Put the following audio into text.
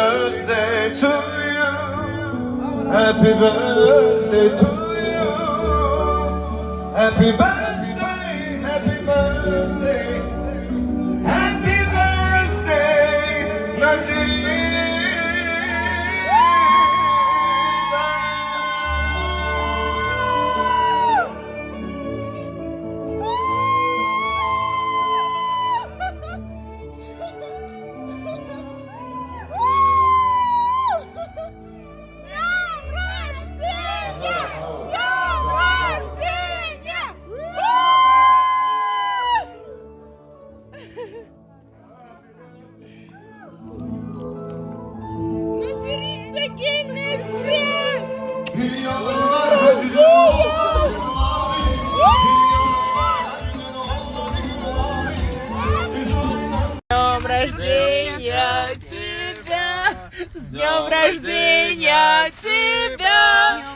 birthday to you. Happy birthday to you. Happy birthday, happy birthday. Happy birthday, Nazir. С днем рождения тебя!